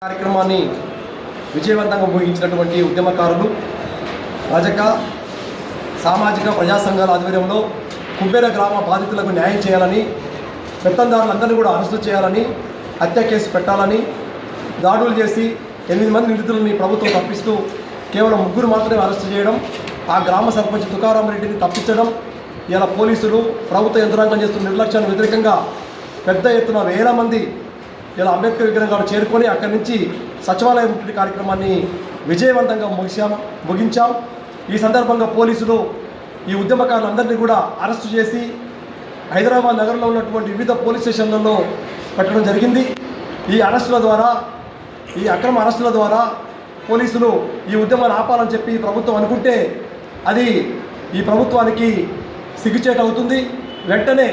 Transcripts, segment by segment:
కార్యక్రమాన్ని విజయవంతంగా ముగించినటువంటి ఉద్యమకారులు రజక సామాజిక ప్రజా సంఘాల ఆధ్వర్యంలో కుబ్బేర గ్రామ బాధితులకు న్యాయం చేయాలని, పెత్తందారులందరినీ కూడా అరెస్టు చేయాలని, హత్య కేసు పెట్టాలని, దాడులు చేసి 8 మంది నిందితులని ప్రభుత్వం తప్పిస్తూ కేవలం 3 మాత్రమే అరెస్టు చేయడం, ఆ గ్రామ సర్పంచ్ తుకారాం రెడ్డిని తప్పించడం, ఇలా పోలీసులు ప్రభుత్వ యంత్రాంగం చేస్తున్న నిర్లక్ష్యానికి వ్యతిరేకంగా పెద్ద ఎత్తున వేల మంది ఇలా అంబేద్కర్ విగ్రహం కాడ చేరుకొని అక్కడి నుంచి సచివాలయం ముట్టడి కార్యక్రమాన్ని విజయవంతంగా ముగించాం. ఈ సందర్భంగా పోలీసులు ఈ ఉద్యమకారులందరినీ కూడా అరెస్టు చేసి హైదరాబాద్ నగరంలో ఉన్నటువంటి వివిధ పోలీస్ స్టేషన్లలో పెట్టడం జరిగింది. ఈ అరెస్టుల ద్వారా, ఈ అక్రమ అరెస్టుల ద్వారా పోలీసులు ఈ ఉద్యమాన్ని ఆపాలని చెప్పి ప్రభుత్వం అనుకుంటే అది ఈ ప్రభుత్వానికి సిగ్గుచేట అవుతుంది. వెంటనే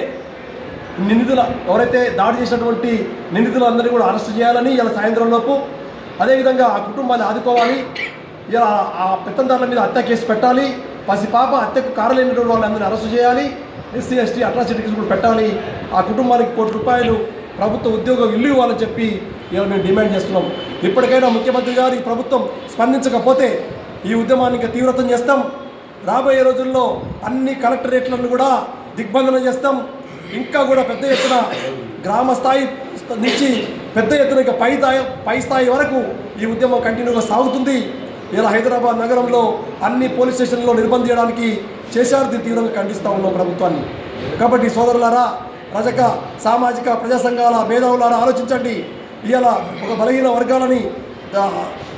నిందితుల ఎవరైతే దాడి చేసినటువంటి నిందితులందరినీ కూడా అరెస్ట్ చేయాలని ఇలా సాయంత్రంలోపు, అదేవిధంగా ఆ కుటుంబాన్ని ఆదుకోవాలి, ఇలా ఆ పెత్తందారుల మీద హత్య కేసు పెట్టాలి, పసిపాప హత్యకు కారణమైనటువంటి వాళ్ళందరినీ అరెస్ట్ చేయాలి, SC ST అట్రాసిటీ కేసు కూడా పెట్టాలి, ఆ కుటుంబానికి ₹1 కోటి ప్రభుత్వ ఉద్యోగం ఇల్లు ఇవ్వాలని చెప్పి ఇలా మేము డిమాండ్ చేస్తున్నాం. ఇప్పటికైనా ముఖ్యమంత్రి గారు ఈ ప్రభుత్వం స్పందించకపోతే ఈ ఉద్యమాన్ని ఇంకా తీవ్రతం చేస్తాం. రాబోయే రోజుల్లో అన్ని కలెక్టరేట్లను కూడా దిగ్బంధనం చేస్తాం. ఇంకా కూడా పెద్ద ఎత్తున గ్రామ స్థాయి నుంచి పెద్ద ఎత్తున ఇక పై స్థాయి వరకు ఈ ఉద్యమం కంటిన్యూగా సాగుతుంది. ఇలా హైదరాబాద్ నగరంలో అన్ని పోలీస్ స్టేషన్లో నిర్బంధించడానికి చేశారు. దీన్ని తీవ్రంగా ఖండిస్తూ ఉన్నాం ప్రభుత్వాన్ని. కాబట్టి సోదరులారా, రజక సామాజిక ప్రజా సంఘాల మేధావులారా ఆలోచించండి. ఇలా ఒక బలహీన వర్గాలని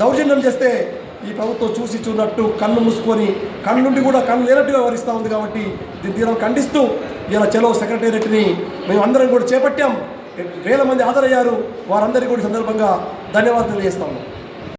దౌర్జన్యం చేస్తే ఈ ప్రభుత్వం చూసి చూడనట్టు కన్ను మూసుకొని కన్ను నుండి కూడా కన్ను లేనట్టుగా వ్యవహరిస్తూ ఉంది. కాబట్టి దీన్ని తీవ్రంగా ఖండిస్తూ ఇలా చలో సెక్రటేరియట్ని మేము అందరం కూడా చేపట్టాం. వేల మంది హాజరయ్యారు. వారందరికీ కూడా సందర్భంగా ధన్యవాదాలు తెలియజేస్తాము.